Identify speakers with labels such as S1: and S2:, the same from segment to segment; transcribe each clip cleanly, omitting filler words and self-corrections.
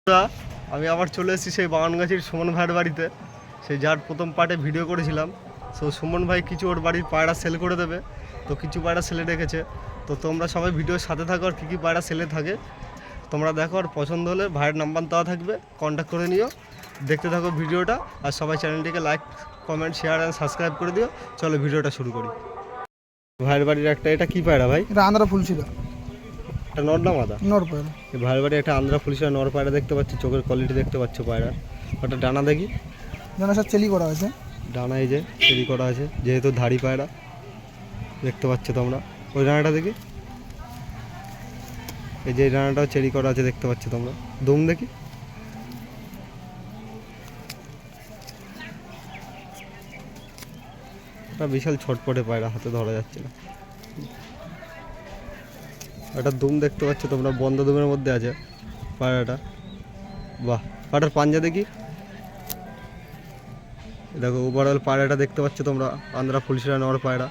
S1: বন্ধুরা, আমি আবার চলে এসেছি সেই বাগানগাছির সুমন ভাইয়ের বাড়িতে। সেই যার প্রথম পার্টে ভিডিও করেছিলাম। সো সুমন ভাই কিছু ওর বাড়ির পায়রা সেল করে দেবে, তো কিছু পায়রা সেলে রেখেছে। তো তোমরা সবাই ভিডিওর সাথে থাকো, আর কী কী পায়রা সেলে থাকে তোমরা দেখো, আর পছন্দ হলে ভাইয়ের নাম্বার দেওয়া থাকবে, কন্ট্যাক্ট করে নিও। দেখতে থাকো ভিডিওটা, আর সবাই চ্যানেলটিকে like, comment, share and subscribe করে দিও। চলো ভিডিওটা শুরু করি। ভাইয়ের বাড়ির একটা, এটা কী পায়রা ভাই?
S2: এটা আন্ধ্রা ফুল ছিল,
S1: এটা নর না মাদা?
S2: নর পায়রা।
S1: ভাইয়ের বাড়ি একটা আন্ধ্রা ফুলশিরা নর পায়রা দেখতে পাচ্ছি, চোখের কোয়ালিটি দেখতে পাচ্ছ পায়রার। ওটা ডানা দেখি,
S2: ডানা সব চেলি করা আছে,
S1: ডানা এই যে চেরি করা আছে, যেহেতু ধাড়ি পায়রা দেখতে পাচ্ছ তোমরা। ওই ডানাটা দেখি, এই যে ডানাটাও চেরি করা আছে দেখতে পাচ্ছ তোমরা। দুম দেখি, ওটা বিশাল ছটপটে পায়রা, হাতে ধরা যাচ্ছে না। একটা দুম দেখতে পাচ্ছ তোমরা, বন্ধ দুমের মধ্যে আছে পায়রাটা। বাহ, পায়রাটার পাঞ্জা দেখি, দেখো ওভারঅল পায়রাটা দেখতে পাচ্ছ তোমরা, আন্ধ্রা ফুলশিরা নর পায়রা।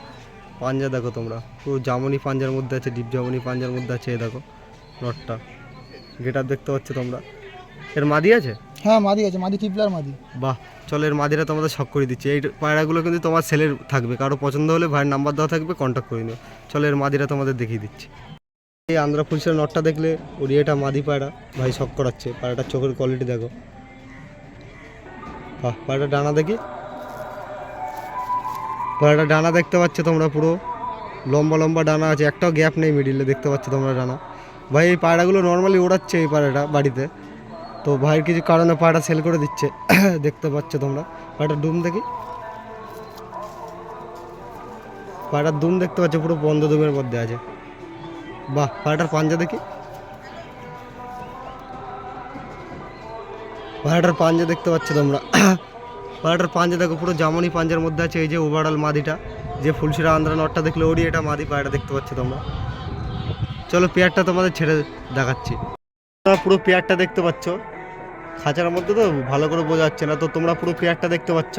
S1: পাঞ্জা দেখো তোমরা, পুরো জামনি পাঞ্জার মধ্যে আছে, ডিপ জামনি পাঞ্জার মধ্যে আছে। এই দেখো নটটা, গেটআপ দেখতে পাচ্ছ তোমরা। এর মাদি আছে?
S2: হ্যাঁ মাদি আছে, মাদি টিপলার মাদি।
S1: বাহ, চলো এর মাদিরা তোমাদের শখ করে দিচ্ছি। এই পায়রাগুলো কিন্তু তোমার সেলের থাকবে, কারো পছন্দ হলে ভাইয়ের নাম্বার দেওয়া থাকবে, কন্ট্যাক্ট করে নিও। চলো এর মাদিরা তোমাদের দেখিয়ে দিচ্ছি। এই আন্ধ্রা ফুলশিরা নটটা দেখলে ওড়িয়াটা মাদি পায়রা, ভাই শখ করাচ্ছে। পায়রাটার চোখের কোয়ালিটি দেখো। বাহ, পায়রাটা ডানা দেখি, পায়রাটা ডানা দেখতে পাচ্ছ তোমরা, পুরো লম্বা লম্বা ডানা আছে, একটাও গ্যাপ নেই মিডিলে, দেখতে পাচ্ছ তোমরা ডানা। ভাই এই পায়রাগুলো নর্মালি ওড়াচ্ছে এই পায়রাটা বাড়িতে, তো ভাইয়ের কিছু কারণে পায়রা সেল করে দিচ্ছে দেখতে পাচ্ছ তোমরা। পায়রাটার ডুম দেখি, পায়রার দুম দেখতে পাচ্ছ, পুরো বন্ধ দুমের মধ্যে আছে। বাহ, পায়রাটার পাঞ্জা দেখি, পায়রাটার পাঞ্জা দেখতে পাচ্ছ তোমরা। পায়রাটার পাঞ্জা দেখো, পুরো জামনি পাঞ্জার মধ্যে আছে। এই যে ওভারঅল মাদিটা, যে ফুলশিরা আন্ধ্রা নটটা দেখলে ওরই এটা মাদি পায়রা দেখতে পাচ্ছ তোমরা। চলো পেয়ারটা তোমাদের ছেড়ে দেখাচ্ছি। তোমরা পুরো পেয়ারটা দেখতে পাচ্ছ, খাঁচার মধ্যে তো ভালো করে বোঝা যাচ্ছে না, তো তোমরা পুরো পেয়ারটা দেখতে পাচ্ছ।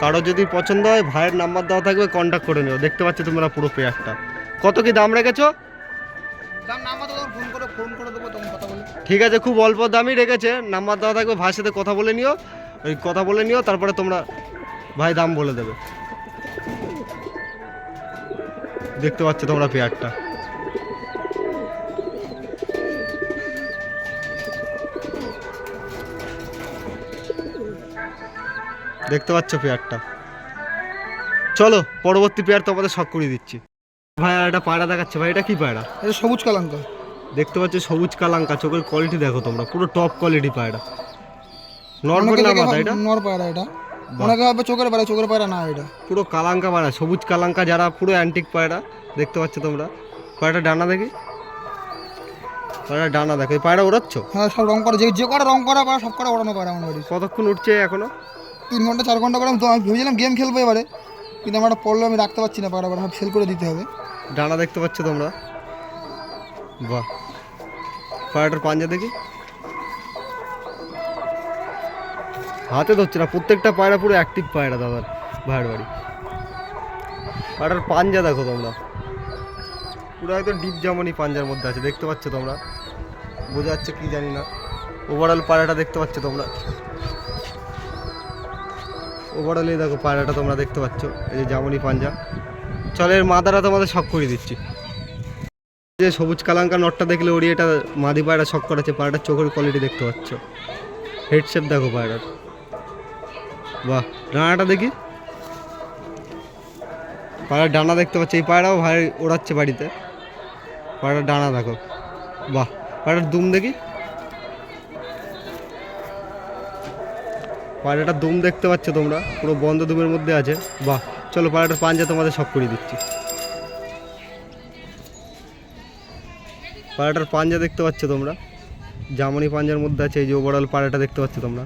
S1: কারো যদি পছন্দ হয় ভাইয়ের নাম্বার দেওয়া থাকবে, কন্ট্যাক্ট করে নিও। দেখতে পাচ্ছ তোমরা পুরো পেয়ারটা। কত কি দাম রেখেছো?
S2: দাম নাম্বার তো ফোন করে দেবো, তখন কথা বলে।
S1: ঠিক আছে, খুব অল্প দামই রেখেছে, নাম্বার দেওয়া থাকবে, ভাইয়ের সাথে কথা বলে নিও। ওই কথা বলে নিও, তারপরে তোমরা ভাই দাম বলে দেবে। দেখতে পাচ্ছ তোমরা পেয়ারটা, দেখতে পাচ্ছ পেয়ারটা। চলো পরবর্তী পেয়ার তোমাদের শখ করে দিচ্ছি। ভাই আর একটা পায়রা দেখাচ্ছে, ভাই এটা কি পায়রা?
S2: এটা সবুজ কালাঙ্কা।
S1: দেখতে পাচ্ছ সবুজ কালাঙ্কা, চোখের কোয়ালিটি দেখো তোমরা, পুরো টপ কোয়ালিটি পায়রা। নর্মাল না মাদা? এটা
S2: নর পায়রা। এটা অনেকে ভাবে চোখের পায়রা, চোখের পায়রা না, এটা
S1: পুরো কালাঙ্কা পায়রা, সবুজ কালাঙ্কা যারা, পুরো অ্যান্টিক পায়রা। দেখতে পাচ্ছ তোমরা। পায়রাটা ডানা দেখি, পায়রা ডানা দেখো। এই পায়রা ওড়াচ্ছ?
S2: হ্যাঁ, সব রং করা, যে কটা রং করা পায়রা সব কটা ওড়ানো পায়রা আমার বাড়ি।
S1: কতক্ষণ উঠছে এখনো?
S2: 3 ঘন্টা 4 ঘন্টা করে। তো আমি ভেবেছিলাম গেম খেলবো এবারে, কিন্তু আমার একটা পড়লো, আমি রাখতে পারছি না পায়রা, সব সেল করে দিতে হবে।
S1: ডানা দেখতে পাচ্ছ তোমরা। বাহ, পায়রাটার পাঞ্জা দেখি, হাতে ধরছে না, প্রত্যেকটা পায়রা পুরো অ্যাক্টিভ পায়রা দাদার ভাইয়ের বাড়ি। পায়রার পাঞ্জা দেখো তোমরা, পুরো একদম ডিপ জামনি পাঞ্জার মধ্যে আছে। দেখতে পাচ্ছ তোমরা, বোঝা যাচ্ছে কি জানি না। ওভারঅল পায়রাটা দেখতে পাচ্ছ তোমরা, ওভারঅল এই দেখো পায়রাটা তোমরা দেখতে পাচ্ছ, এই যে জামনি পাঞ্জা। চলো এর মাদারা তোমাদের শখ করে দিচ্ছি। যে সবুজ কালাঙ্কা নটটা দেখলে ওরি এটা মাদি পায়রা শখ করাচ্ছে। পায়রাটার চোখের কোয়ালিটি দেখতে পাচ্ছ, হেড শেপ দেখো পায়রার। বাহ, ডানাটা দেখি, পায়রার ডানা দেখতে পাচ্ছি। এই পায়রাও ভাই ওড়াচ্ছে বাড়িতে। পায়রার ডানা দেখো। বাহ, পায়রার দুম দেখি, পায়রাটার দুম দেখতে পাচ্ছ তোমরা, পুরো বন্ধ দুমের মধ্যে আছে। বাহ, চলো পায়রাটার পাঞ্জা তোমাদের শখ করে দিচ্ছি। পায়রাটার পাঞ্জা দেখতে পাচ্ছ তোমরা, জামনি পাঞ্জার মধ্যে আছে। এই যে ওভারঅল পায়রাটা দেখতে পাচ্ছ তোমরা।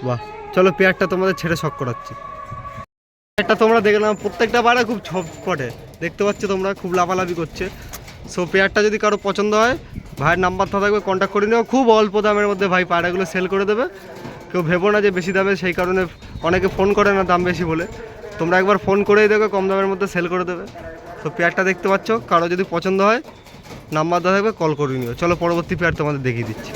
S1: বাহ, চলো পেয়ারটা তোমাদের ছেড়ে শখ করাচ্ছি। পেয়ারটা তোমরা দেখলাম, প্রত্যেকটা পায়রা খুব ছটপটে, দেখতে পাচ্ছ তোমরা, খুব লাফালাফি করছে। সো পেয়ারটা যদি কারো পছন্দ হয় ভাইয়ের নাম্বার থাকবে, কন্ট্যাক্ট করে নিও। খুব অল্প দামের মধ্যে ভাই পায়রাগুলো সেল করে দেবে। কেউ ভেবো না যে বেশি দামে, সেই কারণে অনেকে ফোন করে না দাম বেশি বলে। তোমরা একবার ফোন করেই দেখো, কম দামের মধ্যে সেল করে দেবে। তো পেয়ারটা দেখতে পাচ্ছ, কারো যদি পছন্দ হয় নাম্বার দেওয়া থাকবে, কল করে নিও। চলো পরবর্তী পেয়ার তোমাদের দেখিয়ে দিচ্ছি।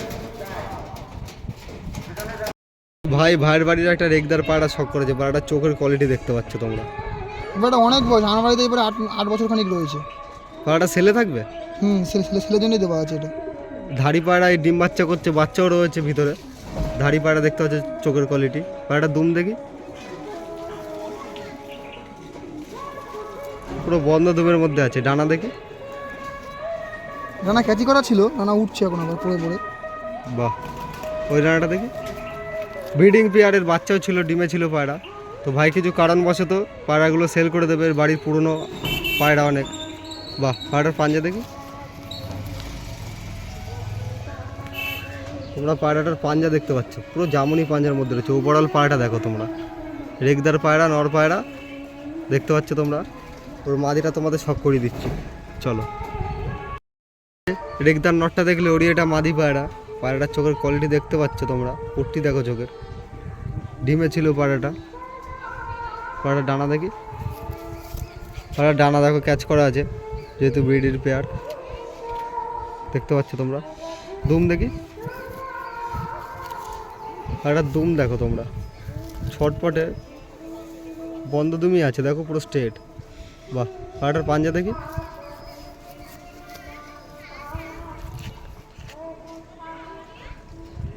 S1: ভাইয়ের বাড়ির একটা রেগদার পায়রা শখ করেছে, পায়রাটার চোখের কোয়ালিটি দেখতে পাচ্ছ তোমরা।
S2: এবারে অনেক বয়স, আমার বাড়িতে এবারে 8 বছর খানিক রয়েছে।
S1: পায়রাটা ছেলে থাকবে?
S2: ছেলের জন্যই দেওয়া আছে এটা।
S1: ধাড়ি পায়রা এই ডিম বাচ্চা করছে, বাচ্চাও রয়েছে ভিতরে। ধাড়ি পায়রা দেখতে পাচ্ছে চোখের কোয়ালিটি। পায়রাটা দুম দেখি, পুরো বন্ধ দুমের মধ্যে আছে। ডানা দেখি,
S2: রানা ক্যাচি করা ছিল, রানা উঠছে এখন আবার পড়ে পড়ে।
S1: বাহ, ওই ডানাটা দেখি। ব্রিডিং পেয়ারের বাচ্চাও ছিল, ডিমে ছিল পায়রা। তো ভাই কিছু কারণবশত পায়রাগুলো সেল করে দেবে, বাড়ির পুরনো পায়রা অনেক। বাহ, পায়রাটার পাঞ্জা দেখি। তোমরা পায়রাটার পাঞ্জা দেখতে পাচ্ছ, পুরো জামুনি পাঞ্জার মধ্যে রয়েছে। ওভারঅল পায়রাটা দেখো তোমরা, রেগদার পায়রা, নর পায়রা দেখতে পাচ্ছ তোমরা। ওর মাদিটা তোমাদের শখ করিয়ে দিচ্ছি, চলো। রেগদার নটটা দেখলে ওরই এটা মাদি পায়রা। পায়রাটার চোখের কোয়ালিটি দেখতে পাচ্ছ তোমরা, পট্টি দেখো চোখের। ডিমে ছিল পায়রাটা। পায়রাটার ডানা দেখি, পায়রার ডানা দেখো ক্যাচ করা আছে, যেহেতু ব্রিডের পেয়ার দেখতে পাচ্ছ তোমরা। দুম দেখি, পায়রাটার দুম দেখো তোমরা, ছটপটে বন্ধ দুমই আছে দেখো, পুরো স্ট্রেট। বাহ, পায়রাটার পাঞ্জা দেখি।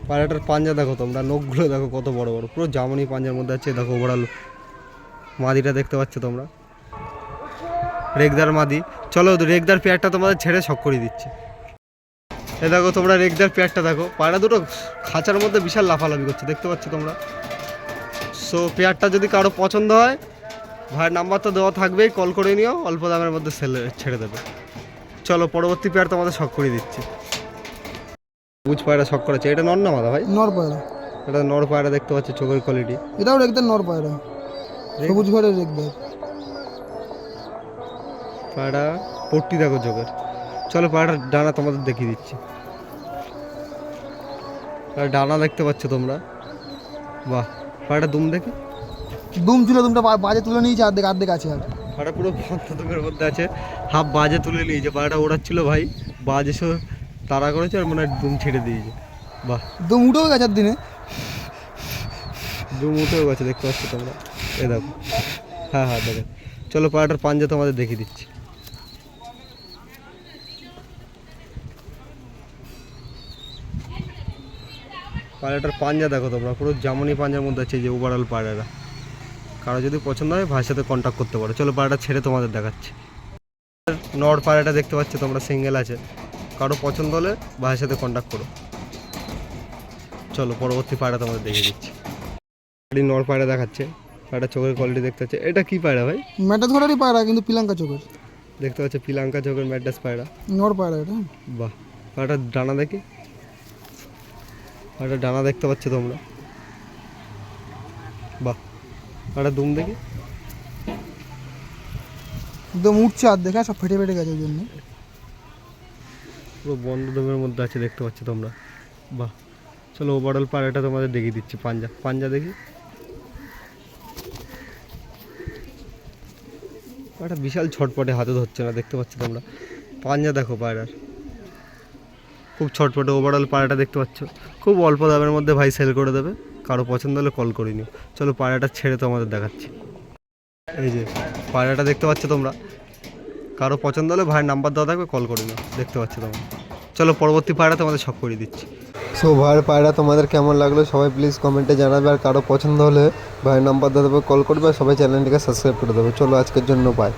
S1: পায়রাটার পাঞ্জা দেখো তোমরা, নখগুলো দেখো কত বড় বড়, পুরো জামনি পাঞ্জার মধ্যে আছে। দেখো ওভারঅল মাদিটা দেখতে পাচ্ছ তোমরা, রেগদার মাদি। চলো রেগদার পেয়ারটা তোমাদের ছেড়ে শখ করিয়ে দিচ্ছি। এ দেখো তোমরা রেগদার পেয়ারটা দেখো, পায়রা দুটো খাঁচার মধ্যে বিশাল লাফালাফি করছে দেখতে পাচ্ছ তোমরা। সো পেয়ারটা যদি কারো পছন্দ হয়, ভাইয়ের নাম্বার তো দেওয়া থাকবেই, কল করে নিও, অল্প দামের মধ্যে ছেড়ে দেবে। চলো পরবর্তী পেয়ার তোমাদের শখ করিয়ে দিচ্ছি। বুঝ পায়রা শখ করেছে, এটা নর না মাদা ভাই?
S2: নর পায়রা।
S1: এটা নর পায়রা দেখতে পাচ্ছ, চোখের কোয়ালিটি।
S2: এটাও রেগদার নর পায়রা, সবুজ ঘরের রেগদার
S1: পায়রা, পট্টি দেখো চোখের। চলো পায়রাটার ডানা তোমাদের দেখিয়ে দিচ্ছি। ডানা দেখতে পাচ্ছ তোমরা। বাহ, পায়রাটা দুম দেখি।
S2: দুম ছিল, দুমটা বাজে তুলে নিয়েছে, অর্ধেক আছে আর।
S1: পায়রা পুরো বন্ধ দুমের মধ্যে আছে, হাফ বাজে তুলে নিয়েছে। পায়রাটা ওড়াচ্ছিল ভাই, বাজ এসে তাড়া করেছে আর মনে হয় দুম ছেড়ে দিয়েছে। বাহ,
S2: দুম উঠেও গেছে আর দিনে,
S1: দুম উঠেও গেছে দেখতে পাচ্ছ তোমরা। এ দেখো, হ্যাঁ হ্যাঁ দেখো। চলো পায়রাটার পাঞ্জা তোমাদের দেখিয়ে দিচ্ছি। পায়রাটার পাঞ্জা দেখো তোমরা, পুরো জামনি পাঞ্জার মধ্যে আছে যে ওভারঅল পায়রাটা। কারো যদি পছন্দ হয় ভাইয়ের সাথে কন্ট্যাক্ট করতে পারো। চলো পায়রাটা ছেড়ে তোমাদের দেখাচ্ছি। নর পায়রাটা দেখতে পাচ্ছ তোমরা, সিঙ্গেল আছে। কারো পছন্দ হলে ভাইয়ের সাথে কন্ট্যাক্ট করো। চলো পরবর্তী পায়রা তোমাদের দেখিয়ে দিচ্ছি। নর পায়রা দেখাচ্ছে, পায়রা চোখের কোয়ালিটি দেখতে পাচ্ছে। এটা কি পায়রা ভাই?
S2: ম্যাটাস ঘরেরই পায়রা, কিন্তু পিলাঙ্কা চোখের
S1: দেখতে পাচ্ছে, পিলাঙ্কা চোখের ম্যাড্রাস পায়রা।
S2: নর পায়রা এটা।
S1: বাহ, পায়রাটার ডানা দেখি। পায়রাটার ডানা দেখতে পাচ্ছ তোমরা। বাহ, পায়রাটার দুম দেখি।
S2: একদম উঠছে আর দেখা, সব ফেটে ফেটে গেছে ওই জন্য।
S1: পুরো বন্ধ দমের মধ্যে আছে দেখতে পাচ্ছ তোমরা। বাহ, চলো ওভারঅল পায়রাটা তোমাদের দেখিয়ে দিচ্ছি। পাঞ্জা দেখি। একটা বিশাল ছটপটে, হাতে ধরছে না দেখতে পাচ্ছ তোমরা। পাঞ্জা দেখো পায়রার, খুব ছটপটে। ওভারঅল পায়রাটা দেখতে পাচ্ছ, খুব অল্প দামের মধ্যে ভাই সেল করে দেবে। কারো পছন্দ হলে কল করে নিও। চলো পায়রাটা ছেড়ে তোমাদের দেখাচ্ছি। এই যে পায়রাটা দেখতে পাচ্ছ তোমরা, কারো পছন্দ হলে ভাইয়ের নাম্বার দেওয়া থাকবে, কল করে নিও। দেখতে পাচ্ছ তোমরা। চলো পরবর্তী পায়রা তোমাদের শখ করিয়ে দিচ্ছি। সো ভাইয়ের পায়রা তোমাদের কেমন লাগলো সবাই প্লিজ কমেন্টে জানাবে। আর কারো পছন্দ হলে ভাইয়ের নাম্বার দেওয়া দেবে, কল করবে। আর সবাই চ্যানেলটিকে সাবস্ক্রাইব করে দেবে। চলো আজকের জন্য বাই।